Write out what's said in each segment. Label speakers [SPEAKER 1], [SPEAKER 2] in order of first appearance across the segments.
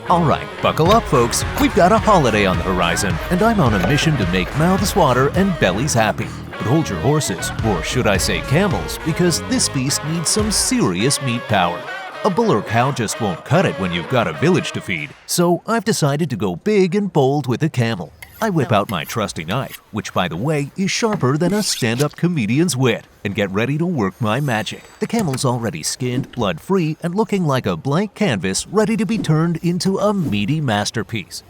[SPEAKER 1] Alright, buckle up folks, we've got a holiday on the horizon, and I'm on a mission to make mouths water and bellies happy. But hold your horses, or should I say camels, because this beast needs some serious meat power. A bull or cow just won't cut it when you've got a village to feed, so I've decided to go big and bold with a camel. I whip out my trusty knife, which by the way is sharper than a stand-up comedian's wit, and get ready to work my magic. The camel's already skinned, blood-free, and looking like a blank canvas ready to be turned into a meaty masterpiece.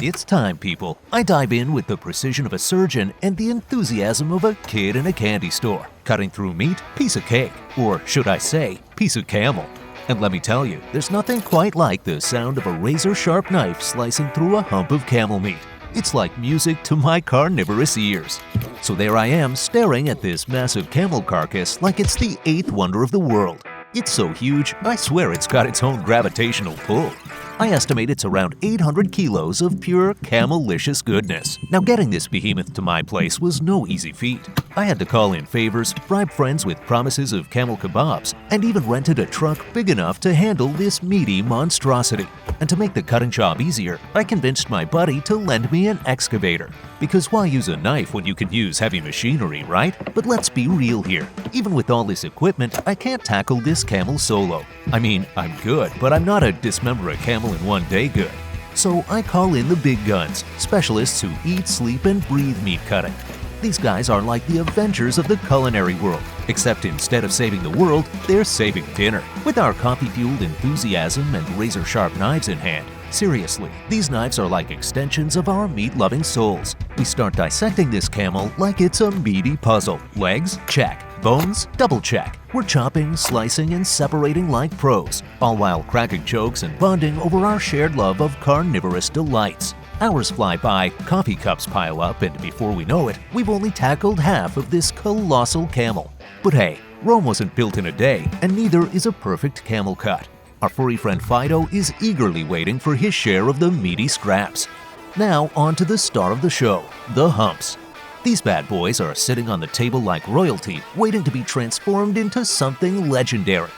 [SPEAKER 1] It's time, people. I dive in with the precision of a surgeon and the enthusiasm of a kid in a candy store. Cutting through meat, piece of cake, or should I say, piece of camel. And let me tell you, there's nothing quite like the sound of a razor-sharp knife slicing through a hump of camel meat. It's like music to my carnivorous ears. So there I am, staring at this massive camel carcass like it's the eighth wonder of the world. It's so huge, I swear it's got its own gravitational pull. I estimate it's around 800 kilos of pure camel-licious goodness. Now getting this behemoth to my place was no easy feat. I had to call in favors, bribe friends with promises of camel kebabs, and even rented a truck big enough to handle this meaty monstrosity. And to make the cutting job easier, I convinced my buddy to lend me an excavator. Because why use a knife when you can use heavy machinery, right? But let's be real here. Even with all this equipment, I can't tackle this camel solo. I mean, I'm good, but I'm not a dismember a camel in one day good. So I call in the big guns, specialists who eat, sleep, and breathe meat cutting. These guys are like the Avengers of the culinary world, except instead of saving the world, they're saving dinner. With our coffee-fueled enthusiasm and razor-sharp knives in hand, seriously, these knives are like extensions of our meat-loving souls. We start dissecting this camel like it's a meaty puzzle. Legs? Check. Bones? Double check. We're chopping, slicing, and separating like pros, all while cracking jokes and bonding over our shared love of carnivorous delights. Hours fly by, coffee cups pile up, and before we know it, we've only tackled half of this colossal camel. But hey, Rome wasn't built in a day, and neither is a perfect camel cut. Our furry friend Fido is eagerly waiting for his share of the meaty scraps. Now on to the star of the show, the humps. These bad boys are sitting on the table like royalty, waiting to be transformed into something legendary.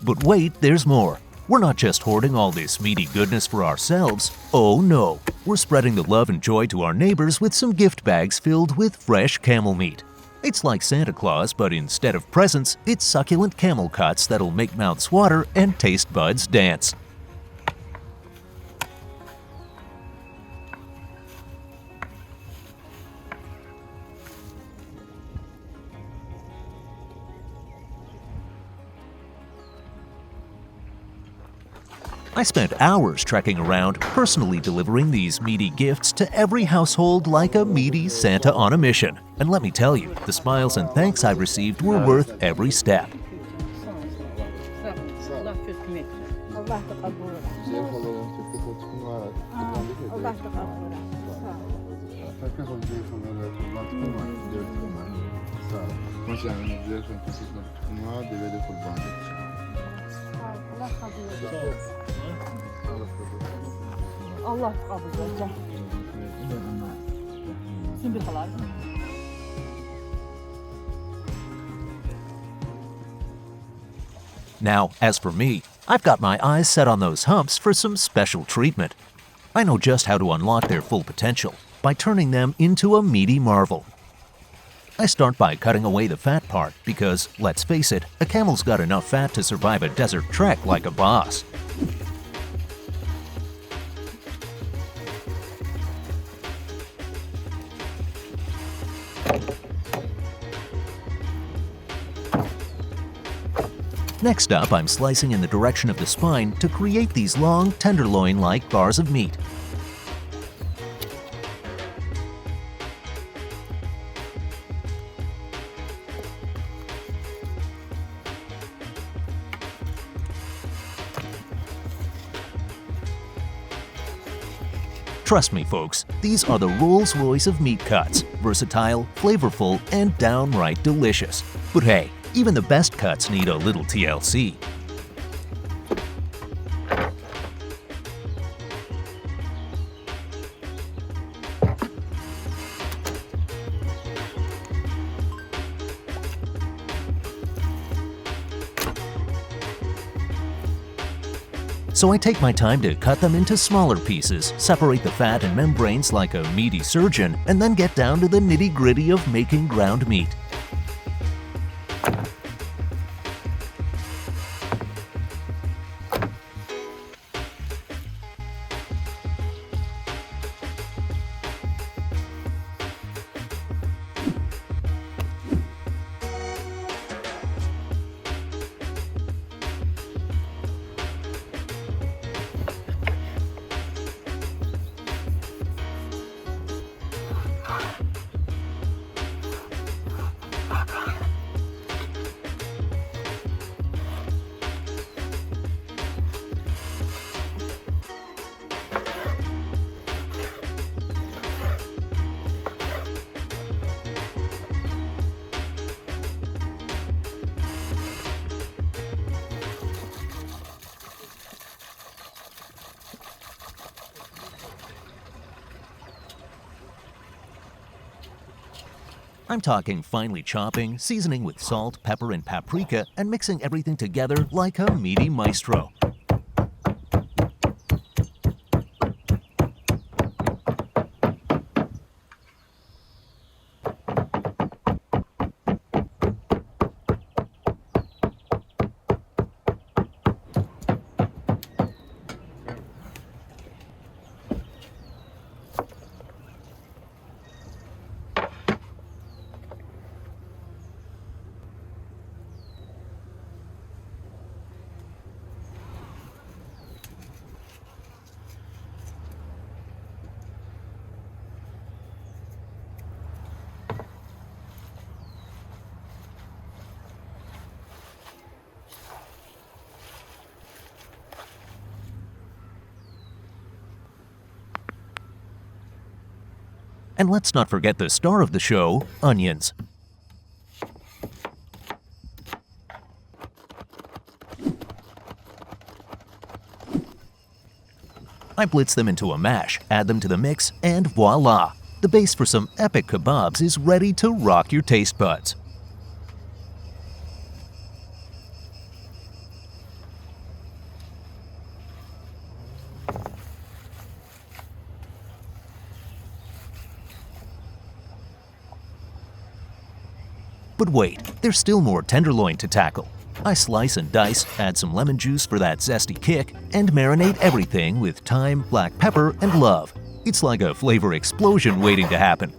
[SPEAKER 1] But wait, there's more. We're not just hoarding all this meaty goodness for ourselves. Oh no, we're spreading the love and joy to our neighbors with some gift bags filled with fresh camel meat. It's like Santa Claus, but instead of presents, it's succulent camel cuts that'll make mouths water and taste buds dance. I spent hours trekking around, personally delivering these meaty gifts to every household like a meaty Santa on a mission. And let me tell you, the smiles and thanks I received were worth every step.
[SPEAKER 2] Allah kabul edecek. Simbihalar.
[SPEAKER 1] Now, as for me, I've got my eyes set on those humps for some special treatment. I know just how to unlock their full potential by turning them into a meaty marvel. I start by cutting away the fat part because, let's face it, a camel's got enough fat to survive a desert trek like a boss. Next up, I'm slicing in the direction of the spine to create these long, tenderloin-like bars of meat. Trust me, folks, these are the Rolls-Royce of meat cuts, versatile, flavorful, and downright delicious. But hey, even the best cuts need a little TLC. So I take my time to cut them into smaller pieces, separate the fat and membranes like a meaty surgeon, and then get down to the nitty-gritty of making ground meat. I'm talking finely chopping, seasoning with salt, pepper, and paprika, and mixing everything together like a meaty maestro. And let's not forget the star of the show, onions. I blitz them into a mash, add them to the mix, and voila! The base for some epic kebabs is ready to rock your taste buds. But wait, there's still more tenderloin to tackle. I slice and dice, add some lemon juice for that zesty kick, and marinate everything with thyme, black pepper, and love. It's like a flavor explosion waiting to happen.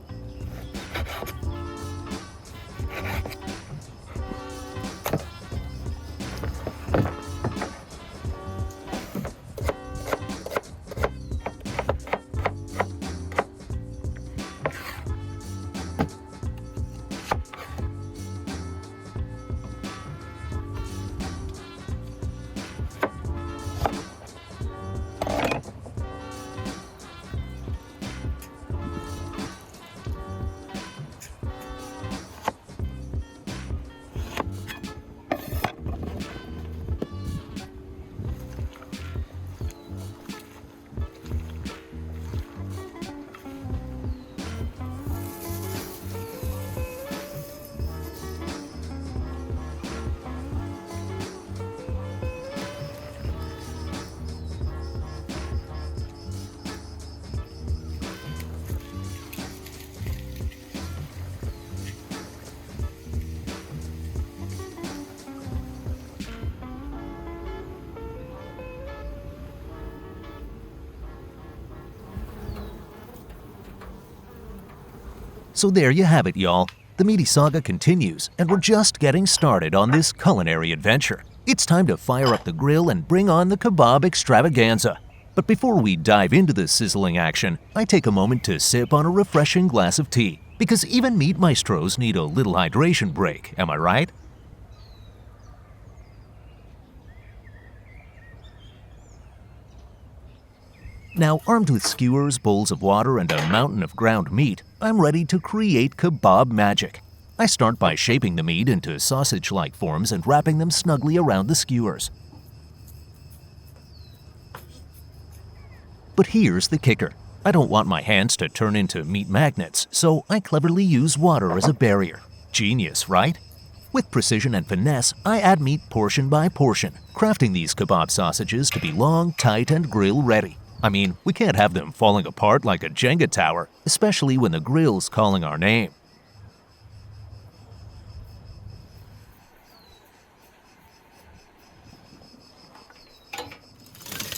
[SPEAKER 1] So there you have it, y'all. The meaty saga continues, and we're just getting started on this culinary adventure. It's time to fire up the grill and bring on the kebab extravaganza. But before we dive into the sizzling action, I take a moment to sip on a refreshing glass of tea, because even meat maestros need a little hydration break, am I right? Now, armed with skewers, bowls of water, and a mountain of ground meat, I'm ready to create kebab magic. I start by shaping the meat into sausage-like forms and wrapping them snugly around the skewers. But here's the kicker. I don't want my hands to turn into meat magnets, so I cleverly use water as a barrier. Genius, right? With precision and finesse, I add meat portion by portion, crafting these kebab sausages to be long, tight, and grill-ready. I mean, we can't have them falling apart like a Jenga tower, especially when the grill's calling our name.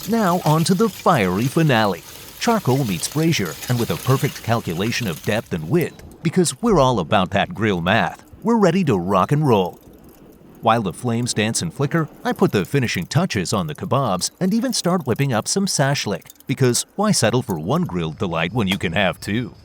[SPEAKER 1] Now on to the fiery finale. Charcoal meets brazier, and with a perfect calculation of depth and width, because we're all about that grill math, we're ready to rock and roll. While the flames dance and flicker, I put the finishing touches on the kebabs and even start whipping up some shashlik, because why settle for one grilled delight when you can have two?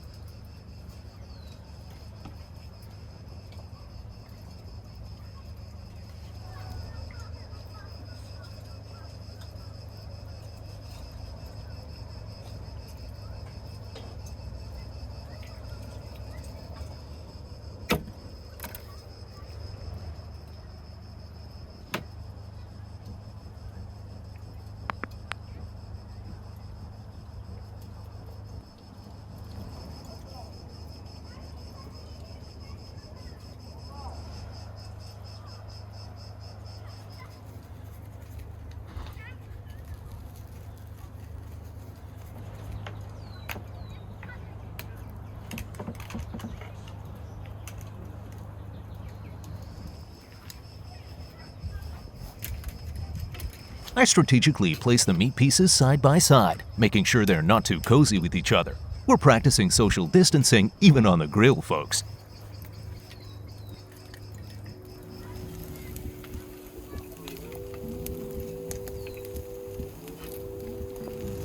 [SPEAKER 1] I strategically place the meat pieces side by side, making sure they're not too cozy with each other. We're practicing social distancing even on the grill, folks.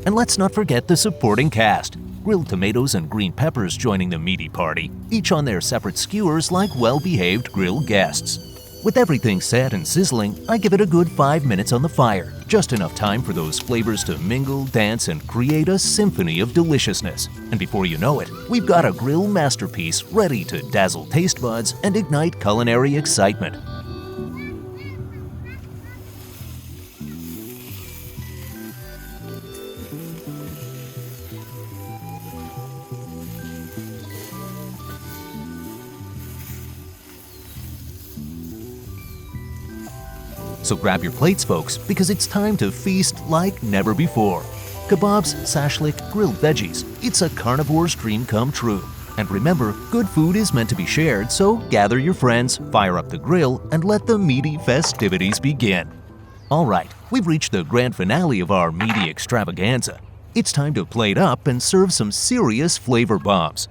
[SPEAKER 1] And let's not forget the supporting cast. Grilled tomatoes and green peppers joining the meaty party, each on their separate skewers like well-behaved grill guests. With everything set and sizzling, I give it a good 5 minutes on the fire, just enough time for those flavors to mingle, dance, and create a symphony of deliciousness. And before you know it, we've got a grill masterpiece ready to dazzle taste buds and ignite culinary excitement. So grab your plates, folks, because it's time to feast like never before. Kebabs, shashlik, grilled veggies. It's a carnivore's dream come true. And remember, good food is meant to be shared, so gather your friends, fire up the grill, and let the meaty festivities begin. All right, we've reached the grand finale of our meaty extravaganza. It's time to plate up and serve some serious flavor bombs.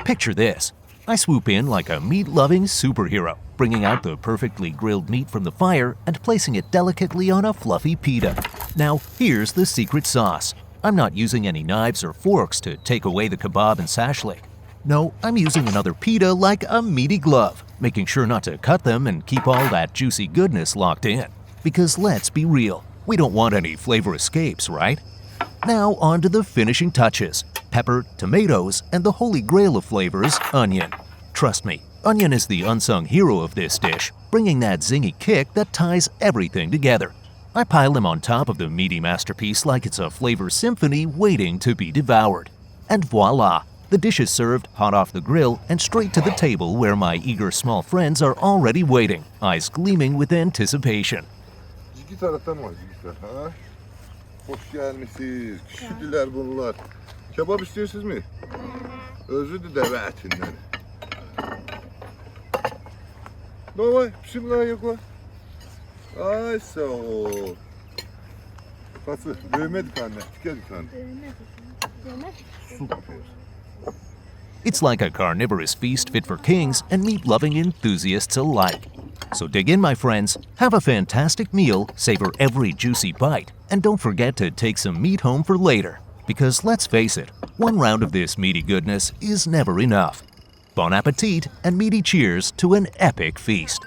[SPEAKER 1] Picture this. I swoop in like a meat-loving superhero, bringing out the perfectly grilled meat from the fire and placing it delicately on a fluffy pita. Now, here's the secret sauce. I'm not using any knives or forks to take away the kebab and shashlik. No, I'm using another pita like a meaty glove, making sure not to cut them and keep all that juicy goodness locked in. Because let's be real, we don't want any flavor escapes, right? Now on to the finishing touches. Pepper, tomatoes, and the holy grail of flavors, onion. Trust me, onion is the unsung hero of this dish, bringing that zingy kick that ties everything together. I pile them on top of the meaty masterpiece like it's a flavor symphony waiting to be devoured. And voila! The dish is served hot off the grill and straight to the table where my eager small friends are already waiting, eyes gleaming with anticipation.
[SPEAKER 3] İki taraftan var zikler, ha? Hoş gelmişsiniz. Kişidiler bunlar. Kebap istiyorsunuz mu? Özü de deve etinden. Давай, пшимна яко. Ay sağ ol. Katı, dövmedik anne, tükedik anne. Süper.
[SPEAKER 1] It's like a carnivorous feast fit for kings and meat-loving enthusiasts alike. So dig in, my friends, have a fantastic meal, savor every juicy bite, and don't forget to take some meat home for later. Because let's face it, one round of this meaty goodness is never enough. Bon appetit and meaty cheers to an epic feast.